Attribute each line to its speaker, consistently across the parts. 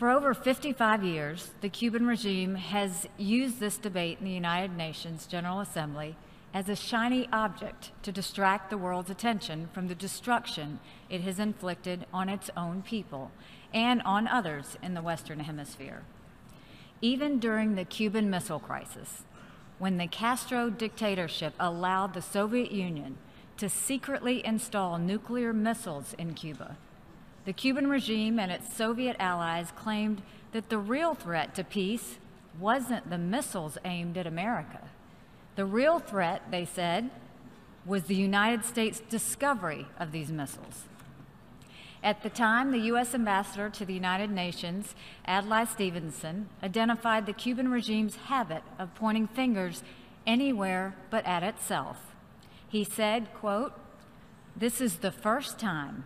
Speaker 1: For over 55 years, the Cuban regime has used this debate in the United Nations General Assembly as a shiny object to distract the world's attention from the destruction it has inflicted on its own people and on others in the Western Hemisphere. Even during the Cuban Missile Crisis, when the Castro dictatorship allowed the Soviet Union to secretly install nuclear missiles in Cuba, the Cuban regime and its Soviet allies claimed that the real threat to peace wasn't the missiles aimed at America. The real threat, they said, was the United States' discovery of these missiles. At the time, the U.S. ambassador to the United Nations, Adlai Stevenson, identified the Cuban regime's habit of pointing fingers anywhere but at itself. He said, quote, "This is the first time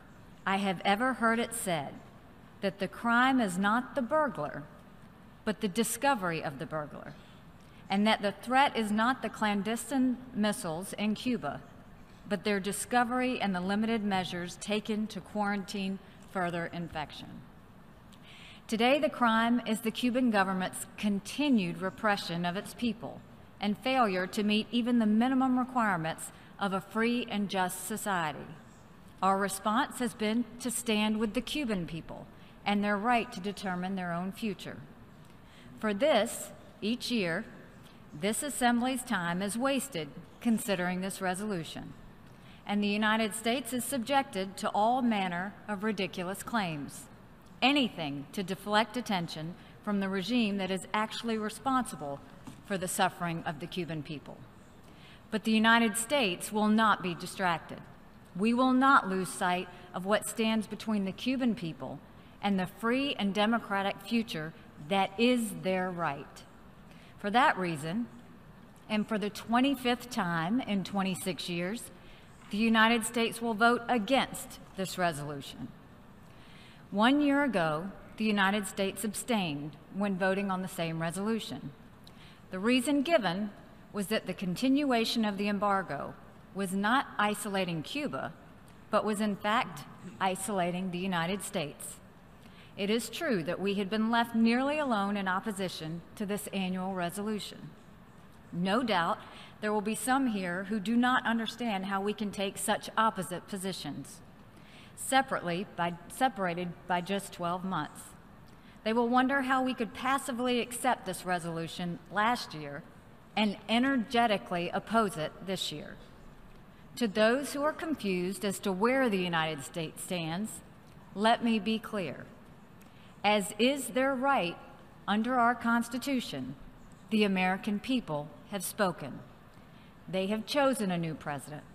Speaker 1: I have ever heard it said that the crime is not the burglar, but the discovery of the burglar, and that the threat is not the clandestine missiles in Cuba, but their discovery and the limited measures taken to quarantine further infection." Today, the crime is the Cuban government's continued repression of its people and failure to meet even the minimum requirements of a free and just society. Our response has been to stand with the Cuban people and their right to determine their own future. For this, each year, this Assembly's time is wasted considering this resolution, and the United States is subjected to all manner of ridiculous claims, anything to deflect attention from the regime that is actually responsible for the suffering of the Cuban people. But the United States will not be distracted. We will not lose sight of what stands between the Cuban people and the free and democratic future that is their right. For that reason, and for the 25th time in 26 years, the United States will vote against this resolution. 1 year ago, the United States abstained when voting on the same resolution. The reason given was that the continuation of the embargo was not isolating Cuba, but was in fact isolating the United States. It is true that we had been left nearly alone in opposition to this annual resolution. No doubt there will be some here who do not understand how we can take such opposite positions, separated by just 12 months. They will wonder how we could passively accept this resolution last year and energetically oppose it this year. To those who are confused as to where the United States stands, let me be clear. As is their right under our Constitution, the American people have spoken. They have chosen a new president,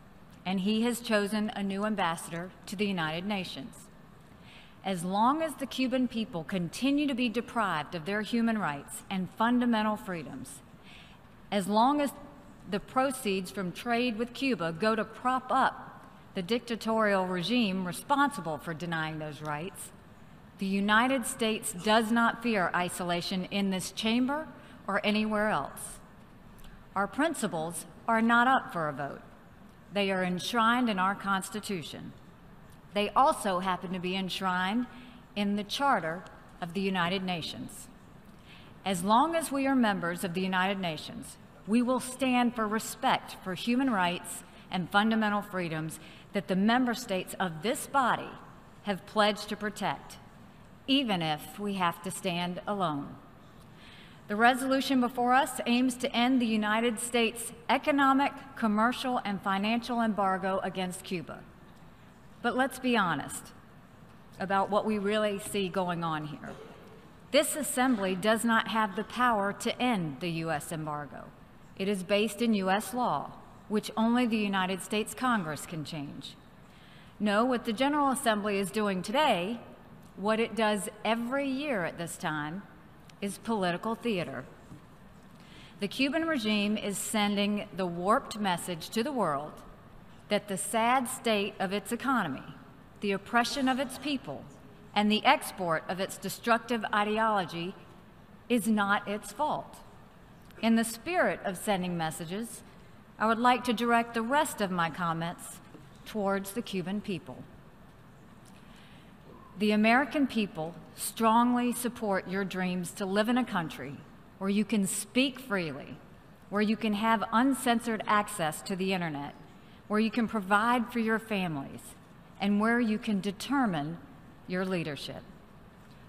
Speaker 1: and he has chosen a new ambassador to the United Nations. As long as the Cuban people continue to be deprived of their human rights and fundamental freedoms, as long as the proceeds from trade with Cuba go to prop up the dictatorial regime responsible for denying those rights, the United States does not fear isolation in this chamber or anywhere else. Our principles are not up for a vote. They are enshrined in our Constitution. They also happen to be enshrined in the Charter of the United Nations. As long as we are members of the United Nations, we will stand for respect for human rights and fundamental freedoms that the member states of this body have pledged to protect, even if we have to stand alone. The resolution before us aims to end the United States' economic, commercial, and financial embargo against Cuba. But let's be honest about what we really see going on here. This Assembly does not have the power to end the U.S. embargo. It is based in U.S. law, which only the United States Congress can change. No, what the General Assembly is doing today, what it does every year at this time, is political theater. The Cuban regime is sending the warped message to the world that the sad state of its economy, the oppression of its people, and the export of its destructive ideology is not its fault. In the spirit of sending messages, I would like to direct the rest of my comments towards the Cuban people. The American people strongly support your dreams to live in a country where you can speak freely, where you can have uncensored access to the internet, where you can provide for your families, and where you can determine your leadership.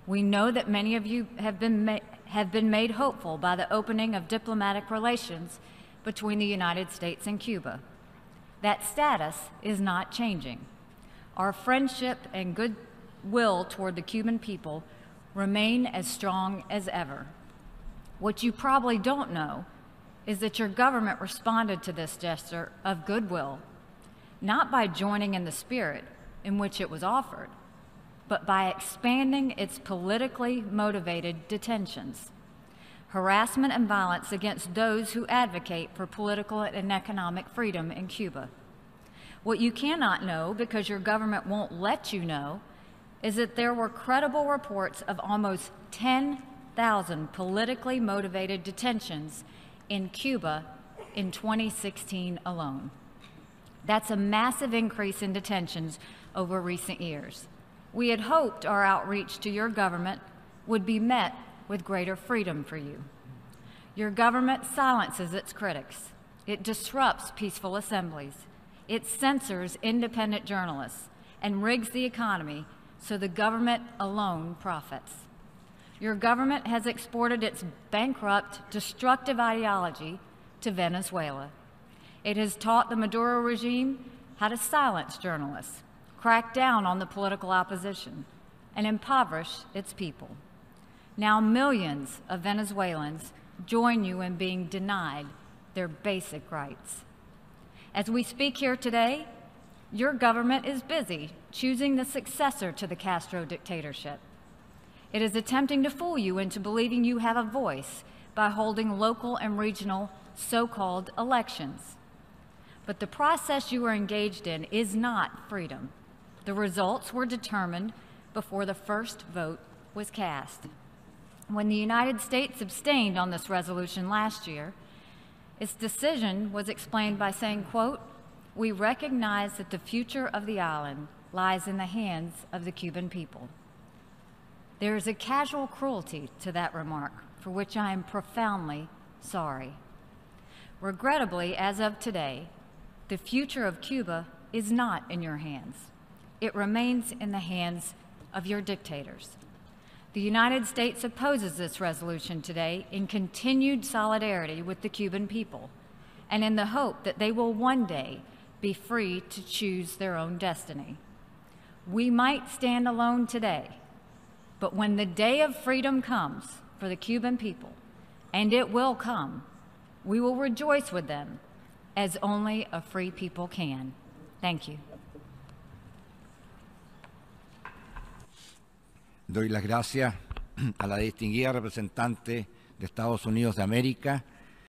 Speaker 1: We know that many of you have been made hopeful by the opening of diplomatic relations between the United States and Cuba. That status is not changing. Our friendship and goodwill toward the Cuban people remain as strong as ever. What you probably don't know is that your government responded to this gesture of goodwill, not by joining in the spirit in which it was offered, but by expanding its politically motivated detentions, harassment and violence against those who advocate for political and economic freedom in Cuba. What you cannot know, because your government won't let you know, is that there were credible reports of almost 10,000 politically motivated detentions in Cuba in 2016 alone. That's a massive increase in detentions over recent years. We had hoped our outreach to your government would be met with greater freedom for you. Your government silences its critics. It disrupts peaceful assemblies. It censors independent journalists and rigs the economy so the government alone profits. Your government has exported its bankrupt, destructive ideology to Venezuela. It has taught the Maduro regime how to silence journalists, crack down on the political opposition, and impoverish its people. Now millions of Venezuelans join you in being denied their basic rights. As we speak here today, your government is busy choosing the successor to the Castro dictatorship. It is attempting to fool you into believing you have a voice by holding local and regional so-called elections. But the process you are engaged in is not freedom. The results were determined before the first vote was cast. When the United States abstained on this resolution last year, its decision was explained by saying, quote, "We recognize that the future of the island lies in the hands of the Cuban people." There is a casual cruelty to that remark, for which I am profoundly sorry. Regrettably, as of today, the future of Cuba is not in your hands. It remains in the hands of your dictators. The United States opposes this resolution today in continued solidarity with the Cuban people and in the hope that they will one day be free to choose their own destiny. We might stand alone today, but when the day of freedom comes for the Cuban people, and it will come, we will rejoice with them as only a free people can. Thank you.
Speaker 2: Doy las gracias a la distinguida representante de Estados Unidos de América,